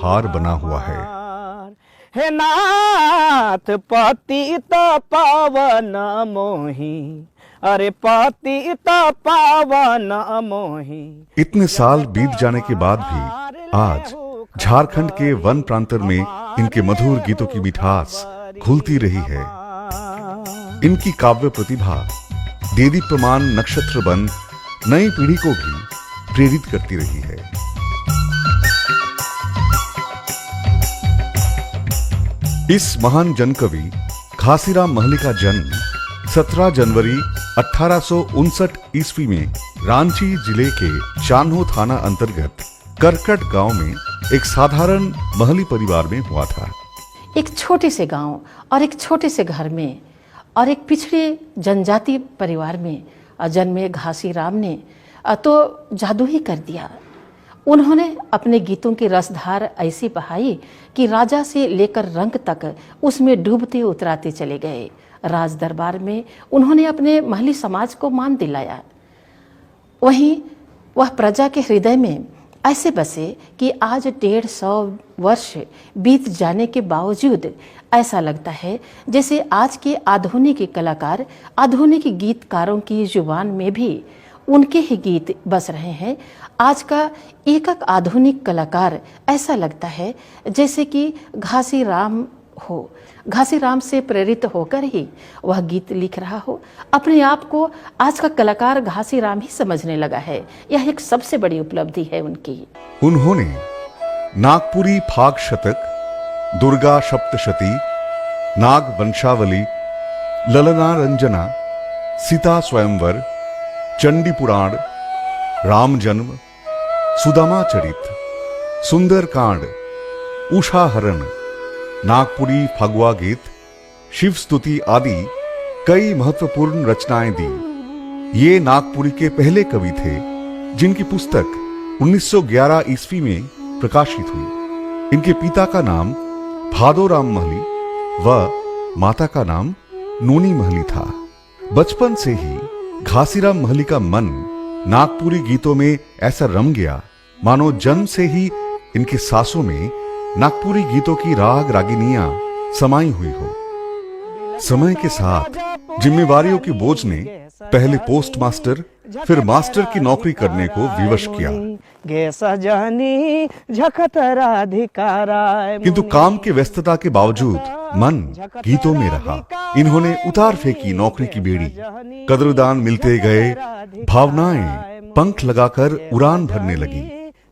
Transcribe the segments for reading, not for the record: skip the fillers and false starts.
हार बना हुआ है। हे नाथ पतित पावन मोहि, अरे पतित पावन मोहि। इतने साल बीत जाने के बाद भी आज झारखंड के वन प्रांतर में इनके मधुर गीतों की मिठास घुलती रही है। इनकी काव्य प्रतिभा देवी प्रमाण नक्षत्र बन नई पीढ़ी को भी प्रेरित करती रही है। इस महान जनकवि घासीराम महली का जन्म 17 जनवरी 1859 ईस्वी में रांची जिले के चान्हो थाना अंतर्गत करकट गांव में एक साधारण महली परिवार में हुआ था। एक छोटे से गांव और एक छोटे से घर में और एक पिछड़े जनजाति परिवार में जन्मे घासीराम ने तो जादू ही कर दिया। उन्होंने अपने गीतों की रसधार ऐसी बहाई कि राजा से लेकर रंक तक उसमें डूबते उतराते चले गए। राज दरबार में उन्होंने अपने महली समाज को मान दिलाया। वहीं वह प्रजा के हृदय में ऐसे बसे कि आज 150 वर्ष बीत जाने के बावजूद ऐसा लगता है जैसे आज के आधुनिक कलाकार, आधुनिक गीतकारों की जुबान में भी उनके ही गीत बस रहे हैं। आज का एक आधुनिक कलाकार ऐसा लगता है जैसे कि घासीराम हो, घासीराम से प्रेरित होकर ही वह गीत लिख रहा हो। अपने आप को आज का कलाकार घासीराम ही समझने लगा है। यह एक सबसे बड़ी उपलब्धि है उनकी। उन्होंने नागपुरी फाग शतक, दुर्गा सप्तशती, नाग वंशावली, ललना रंजना, सीता स्वयंवर, चंडी पुराण, राम जन्म, सुदामा चरित, सुंदर कांड, उषा हरण, नागपुरी फगवा गीत, शिव स्तुति आदि कई महत्वपूर्ण रचनाएं दी। ये नागपुरी के पहले कवि थे जिनकी पुस्तक 1911 ईस्वी में प्रकाशित हुई। इनके पिता का नाम भादोराम महली व माता का नाम नूनी महली था। बचपन से ही घासीराम महली का मन नागपुरी गीतों में ऐसा रम गया मानो जन्म से ही इनके सांसों में नागपुरी गीतों की राग रागिनियां समाई हुई हो। समय के साथ जिम्मेवारियों की बोझ ने पहले पोस्ट मास्टर फिर मास्टर की नौकरी करने को विवश किया, किंतु काम की व्यस्तता के बावजूद मन गीतों में रहा। इन्होंने उतार फेंकी नौकरी की बेड़ी, कदरदान मिलते गए, भावनाएं पंख लगाकर उड़ान भरने लगी।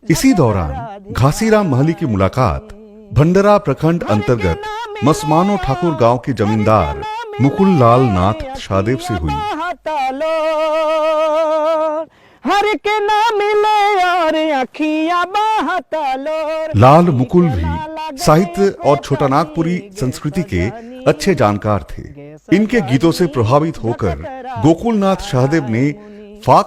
इसी दौरान घासीराम महली की मुलाकात भंडरा प्रखंड अंतर्गत मसमानो ठाकुर गांव के जमींदार मुकुल लाल नाथ शाहदेव से हुई। हर के ना मिले और अखियां बहतालो। लाल मुकुल भी साहित्य और छोटा नागपुरी संस्कृति के अच्छे जानकार थे। इनके गीतों से प्रभावित होकर गोकुलनाथ शाहदेव ने फाक